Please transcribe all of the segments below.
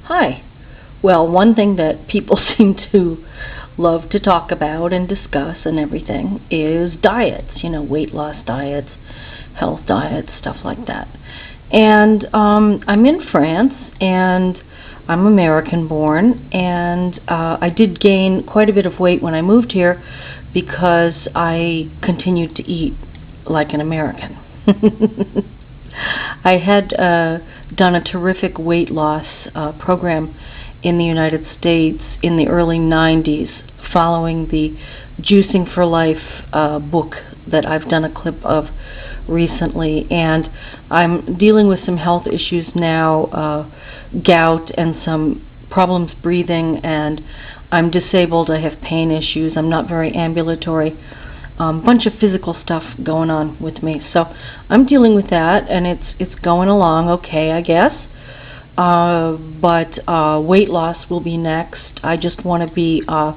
Hi. Well, one thing that people seem to love to talk about and discuss and everything is diets, weight loss diets, health diets, stuff like that. And I'm in France, and I'm American born, and I did gain quite a bit of weight when I moved here because I continued to eat like an American. I had done a terrific weight loss program in the United States in the early 90s, following the Juicing for Life book that I've done a clip of recently. And I'm dealing with some health issues now, gout and some problems breathing, and I'm disabled. I have pain issues. I'm not very ambulatory. Bunch of physical stuff going on with me, so I'm dealing with that, and it's going along okay, I guess. But weight loss will be next. I just want to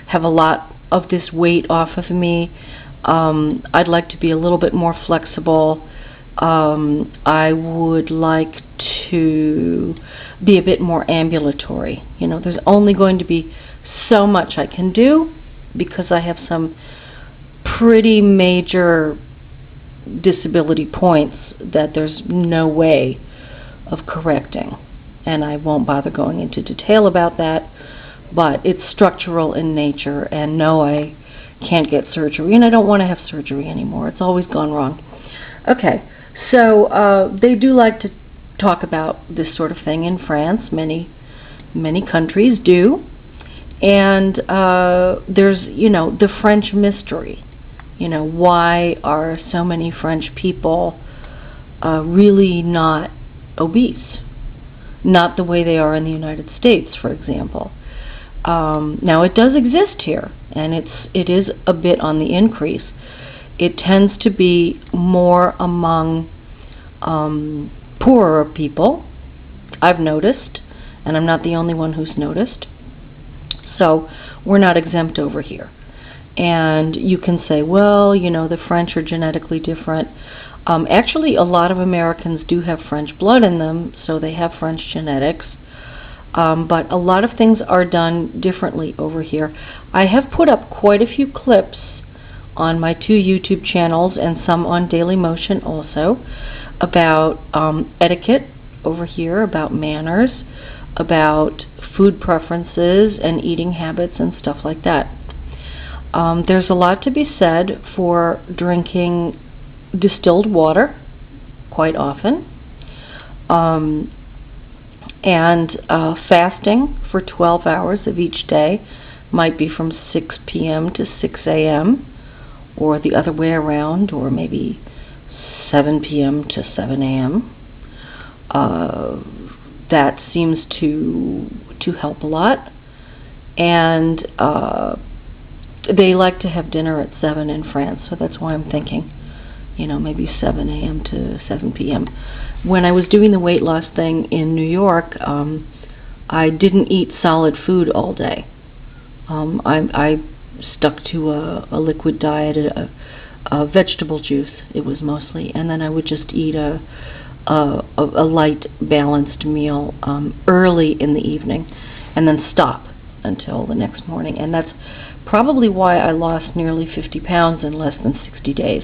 have a lot of this weight off of me. I'd like to be a little bit more flexible. I would like to be a bit more ambulatory. There's only going to be so much I can do because I have some pretty major disability points that there's no way of correcting, and I won't bother going into detail about that, but it's structural in nature, and no, I can't get surgery, and I don't want to have surgery anymore. It's always gone wrong. Okay, so they do like to talk about this sort of thing in France. Many countries do, and there's the French mystery. Why are so many French people really not obese? Not the way they are in the United States, for example. Now, it does exist here, and it is a bit on the increase. It tends to be more among poorer people, I've noticed, and I'm not the only one who's noticed. So we're not exempt over here. And you can say, well, the French are genetically different. Actually, a lot of Americans do have French blood in them, so they have French genetics. But a lot of things are done differently over here. I have put up quite a few clips on my 2 YouTube channels and some on Daily Motion also about etiquette over here, about manners, about food preferences and eating habits and stuff like that. There's a lot to be said for drinking distilled water quite often, and fasting for 12 hours of each day. Might be from 6 p.m. to 6 a.m. or the other way around, or maybe 7 p.m. to 7 a.m. That seems to help a lot. And they like to have dinner at 7 in France, so that's why I'm thinking, maybe 7 a.m. to 7 p.m. When I was doing the weight loss thing in New York, I didn't eat solid food all day. I stuck to a liquid diet, a vegetable juice, it was mostly, and then I would just eat a light, balanced meal early in the evening, and then stop until the next morning. And that's probably why I lost nearly 50 pounds in less than 60 days.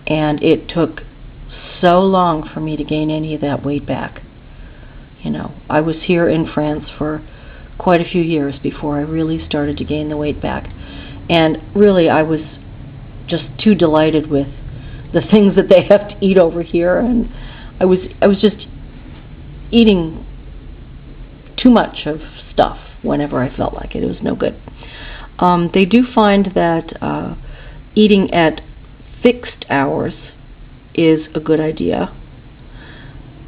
And it took so long for me to gain any of that weight back. I was here in France for quite a few years before I really started to gain the weight back. And really, I was just too delighted with the things that they have to eat over here, and I was just eating too much of stuff whenever I felt like it. It was no good. They do find that eating at fixed hours is a good idea.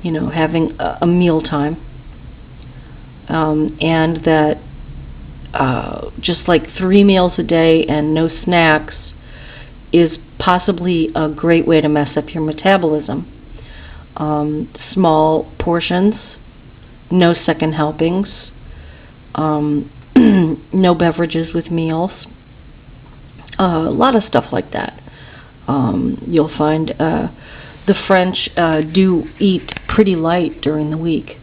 Having a meal time, and that just like 3 meals a day and no snacks is possibly a great way to mess up your metabolism. Small portions, no second helpings, no beverages with meals, a lot of stuff like that. You'll find the French do eat pretty light during the week.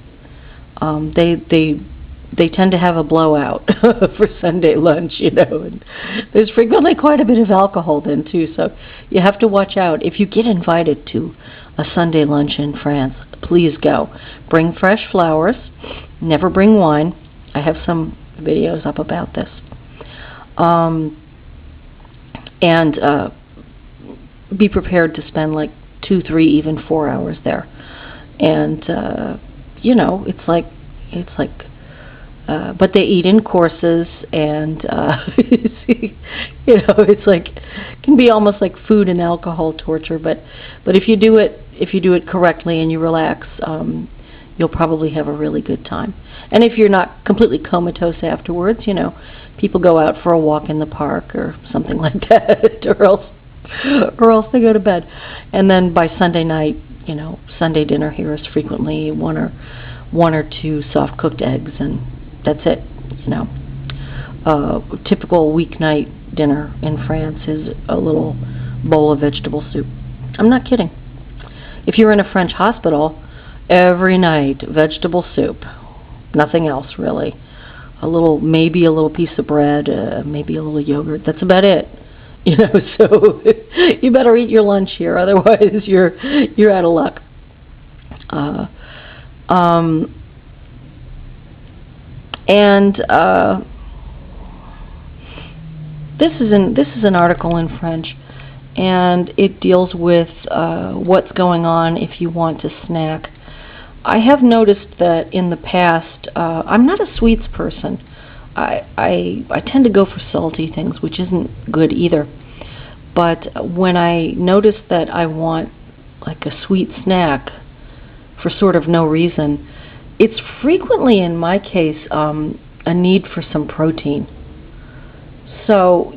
They tend to have a blowout for Sunday lunch, and there's frequently quite a bit of alcohol then too, so you have to watch out. If you get invited to a Sunday lunch in France, please go. Bring fresh flowers, never bring wine. I have some videos up about this. And be prepared to spend like 2, 3, even 4 hours there. And it's like but they eat in courses, and it's like, can be almost like food and alcohol torture. But if you do it correctly and you relax, you'll probably have a really good time. And if you're not completely comatose afterwards, people go out for a walk in the park or something like that, or else they go to bed. And then by Sunday night, Sunday dinner here is frequently one or two soft cooked eggs, and that's it. Typical weeknight dinner in France is a little bowl of vegetable soup. I'm not kidding. If you're in a French hospital, every night vegetable soup, nothing else really. Maybe a little piece of bread, maybe a little yogurt. That's about it. So you better eat your lunch here, otherwise you're out of luck. This is an article in French, and it deals with what's going on if you want to snack. I have noticed that in the past, I'm not a sweets person. I tend to go for salty things, which isn't good either. But when I notice that I want like a sweet snack for sort of no reason, it's frequently, in my case, a need for some protein. So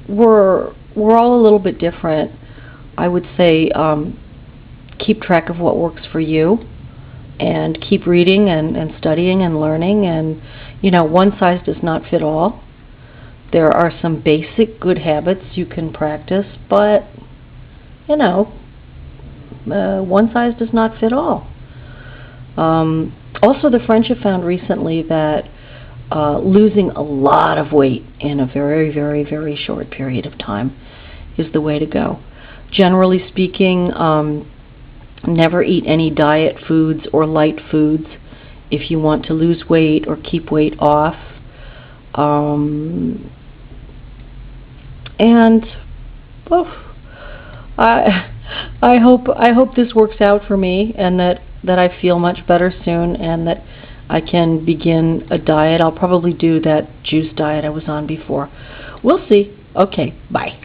we're all a little bit different. I would say keep track of what works for you, and keep reading and studying and learning. And one size does not fit all. There are some basic good habits you can practice, but one size does not fit all. Also, the French have found recently that losing a lot of weight in a very, very, very short period of time is the way to go. Generally speaking, never eat any diet foods or light foods if you want to lose weight or keep weight off. I hope this works out for me, and that I feel much better soon, and that I can begin a diet. I'll probably do that juice diet I was on before. We'll see. Okay, bye.